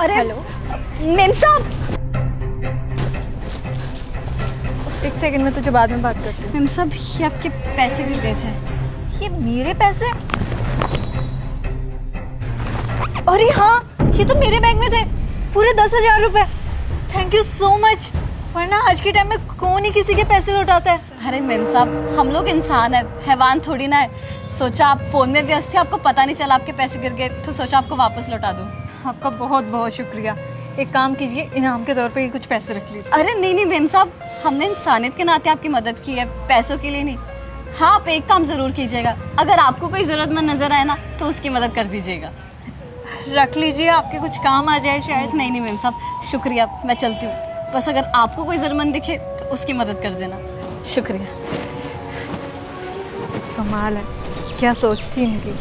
अरे hello ma'am साहब। एक सेकंड में तुझे बाद में बात करती हूँ। मेम साहब ये आपके पैसे गिर गए थे। ये मेरे पैसे? अरे हाँ, ये तो मेरे बैग में थे, पूरे 10,000 रुपए। Thank you so much. वरना आज के टाइम में कौन ही किसी के पैसे लौटाता है। अरे मेम साहब, हम लोग इंसान है, हैवान थोड़ी ना है। सोचा आप फोन में व्यस्त थे, आपको पता नहीं चला आपके पैसे गिर गए, तो सोचा आपको वापस लौटा दूं। आपका बहुत बहुत शुक्रिया। एक काम कीजिए, इनाम के तौर पे ये कुछ पैसे रख लीजिए। अरे नहीं नहीं मेम साहब, हमने इंसानियत के नाते आपकी मदद की है, पैसों के लिए नहीं। हाँ, आप एक काम ज़रूर कीजिएगा, अगर आपको कोई ज़रूरतमंद नज़र आए ना तो उसकी मदद कर दीजिएगा। रख लीजिए, आपके कुछ काम आ जाए शायद। नहीं नहीं मेम साहब, शुक्रिया, मैं चलती हूँ। बस अगर आपको कोई ज़रूरतमंद दिखे तो उसकी मदद कर देना। शुक्रिया। कमाल है, क्या सोचती इनकी।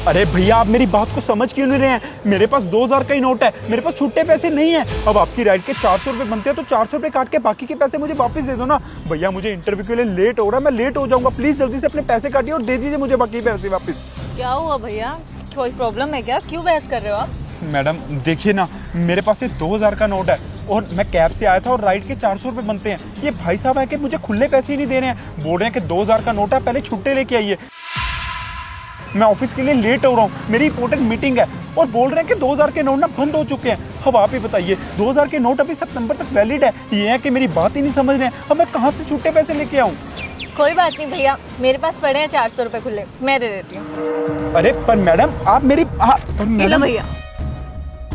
अरे भैया, आप मेरी बात को समझ क्यों नहीं रहे हैं? मेरे पास 2,000 का ही नोट है, मेरे पास छुट्टे पैसे नहीं है। अब आपकी राइड के 400 रुपए बनते हैं तो 400 रुपए काट के बाकी के पैसे मुझे वापस दे दो ना। भैया मुझे इंटरव्यू के लिए लेट हो रहा है, मैं लेट हो जाऊंगा। प्लीज जल्दी से अपने पैसे काटिए और दे दीजिए मुझे बाकी पैसे वापस। क्या हुआ भैया, कोई प्रॉब्लम है क्या? क्यों बहस कर रहे हो आप? मैडम देखिए ना, मेरे पास ये 2,000 का नोट है और मैं कैब से आया था और राइड के 400 रुपए बनते हैं। ये भाई साहब है कि मुझे खुले पैसे ही नहीं दे रहे हैं, बोल रहे हैं कि 2,000 का नोट है, पहले छुट्टे लेके आइए। मैं ऑफिस के लिए लेट हो रहा हूँ, मेरी इंपॉर्टेंट मीटिंग है, और बोल रहे हैं कि 2,000 के नोट ना बंद हो चुके हैं। अब आप ही बताइए, 2,000 के नोट अभी सितंबर तक वैलिड है। ये है कि मेरी बात ही नहीं समझ रहे हैं। अब मैं कहाँ से छुट्टे पैसे लेके आऊँ? कोई बात नहीं भैया, मेरे पास पड़े हैं 400 रुपए खुले, मैं दे देती हूँ। अरे पर मैडम, आप मेरी भैया,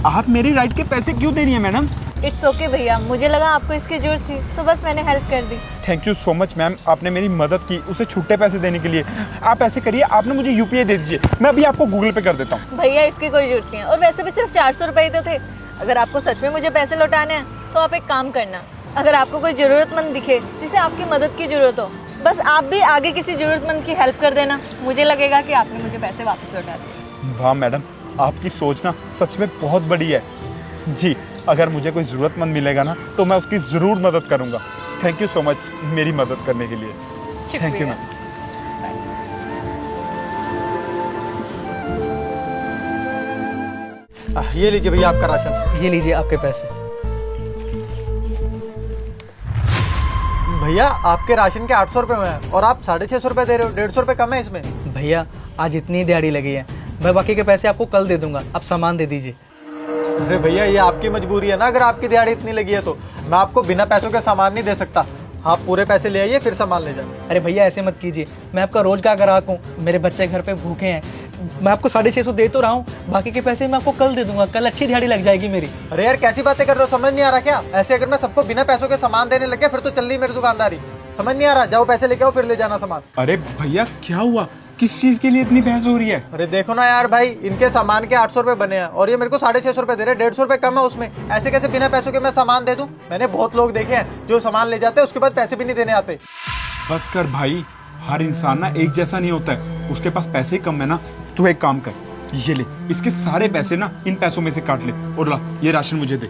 आप मेरी राइड के पैसे क्यों दे रही हैं मैडम? इट्स ओके भैया, मुझे लगा आपको इसकी जरूरत थी तो बस मैंने हेल्प कर दी। Thank you so much ma'am, आपने मेरी मदद की उसे छुट्टे पैसे देने के लिए। आप ऐसे करिए, आपने मुझे यूपीआई दे दीजिए, मैं अभी आपको गूगल पे कर देता हूँ। भैया इसकी कोई जरूरत नहीं है, और वैसे भी सिर्फ 400 रुपए ही तो थे। अगर आपको सच में मुझे पैसे लौटाने हैं तो आप एक काम करना, अगर आपको कोई ज़रूरतमंद दिखे जिसे आपकी मदद की ज़रूरत हो, बस आप भी आगे किसी ज़रूरतमंद की हेल्प कर देना। मुझे लगेगा कि आपने मुझे पैसे वापस लौटा दिए। वाह मैडम, आपकी सोच ना सच में बहुत बड़ी है जी। अगर मुझे कोई ज़रूरतमंद मिलेगा ना तो मैं उसकी ज़रूर मदद करूँगा। थैंक यू सो मच मेरी मदद करने के लिए। Thank you ma'am. ये लीजिए भैया आपका राशन। ये लीजिए आपके पैसे। भैया आपके राशन के 800 रुपये में है और आप 650 रुपये दे रहे हो, 150 रुपये कम है इसमें। भैया आज इतनी दिहाड़ी लगी है, मैं बाकी के पैसे आपको कल दे दूंगा, आप सामान दे दीजिए। अरे भैया ये आपकी मजबूरी है ना, अगर आपकी दिहाड़ी इतनी लगी है तो मैं आपको बिना पैसों के सामान नहीं दे सकता। आप पूरे पैसे ले आइए फिर सामान ले जाइए। अरे भैया ऐसे मत कीजिए, मैं आपका रोज का ग्राहक हूँ, मेरे बच्चे घर पे भूखे हैं। मैं आपको 650 दे तो रहा हूँ, बाकी के पैसे मैं आपको कल दे दूंगा, कल अच्छी दिहाड़ी लग जाएगी मेरी। अरे यार कैसी बातें कर रहे हो, समझ नहीं आ रहा क्या? ऐसे अगर मैं सबको बिना पैसों के सामान देने लग गया फिर तो चल रही मेरी दुकानदारी। समझ नहीं आ रहा, जाओ पैसे लेके आओ फिर ले जाना सामान। अरे भैया क्या हुआ, किस चीज़ के लिए इतनी बहस हो रही है? अरे देखो ना यार भाई, इनके सामान के 800 रुपये बने हैं और ये मेरे को 650 रुपये दे रहे, 150 रुपये कम है उसमें। ऐसे कैसे बिना पैसों के मैं सामान दे दूं? मैंने बहुत लोग देखे हैं जो सामान ले जाते हैं उसके बाद पैसे भी नहीं देने आते। बस कर भाई, हर इंसान ना एक जैसा नहीं होता है, उसके पास पैसे ही कम है ना। तू एक काम कर, ये ले, इसके सारे पैसे ना इन पैसों में से काट ले और ला ये राशन मुझे दे।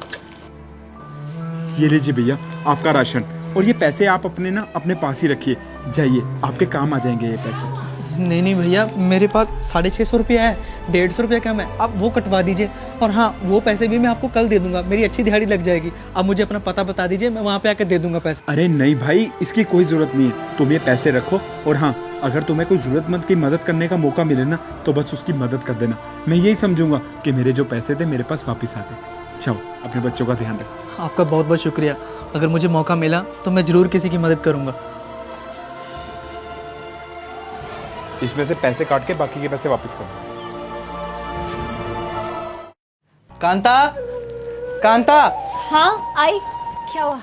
ये लीजिए भैया आपका राशन, और ये पैसे आप अपने ना अपने पास ही रखिए, जाइए आपके काम आ जाएंगे ये पैसे। नहीं नहीं भैया, मेरे पास 650 रुपये है, 150 रुपये कम है, आप वो कटवा दीजिए। और हाँ, वो पैसे भी मैं आपको कल दे दूंगा, मेरी अच्छी दिहाड़ी लग जाएगी। आप मुझे अपना पता बता दीजिए, मैं वहाँ पे आकर दे दूंगा पैसे। अरे नहीं भाई, इसकी कोई जरूरत नहीं है, तुम ये पैसे रखो। और हाँ, अगर तुम्हें कोई जरूरतमंद की मदद करने का मौका मिले ना तो बस उसकी मदद कर देना। मैं यही समझूंगा कि मेरे जो पैसे थे मेरे पास वापस आ गए। चलो अपने बच्चों का ध्यान रखो। आपका बहुत बहुत शुक्रिया, अगर मुझे मौका मिला तो मैं ज़रूर किसी की मदद करूँगा। इसमें से पैसे काट के बाकी के पैसे वापस कर। कांता, कांता। हाँ आई, क्या हुआ?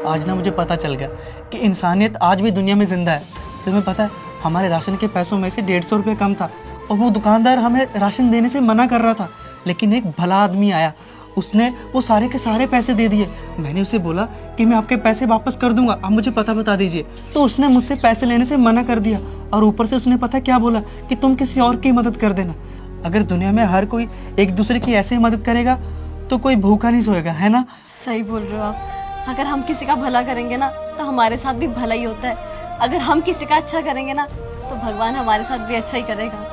आज ना मुझे पता चल गया कि इंसानियत आज भी दुनिया में जिंदा है। तुम्हें पता है, हमारे राशन के पैसों में से 150 रुपये कम था और वो दुकानदार हमें राशन देने से मना कर रहा था, लेकिन एक भला आदमी आया, उसने वो सारे के सारे पैसे दे दिए। मैंने उसे बोला कि मैं आपके पैसे वापस कर दूंगा, आप मुझे पता बता दीजिए, तो उसने मुझसे पैसे लेने से मना कर दिया। और ऊपर से उसने पता क्या बोला कि तुम किसी और की मदद कर देना। अगर दुनिया में हर कोई एक दूसरे की ऐसे ही मदद करेगा तो कोई भूखा नहीं सोएगा, है ना? सही बोल रहे हो आप। अगर हम किसी का भला करेंगे ना तो हमारे साथ भी भला ही होता है। अगर हम किसी का अच्छा करेंगे ना तो भगवान हमारे साथ भी अच्छा ही करेगा।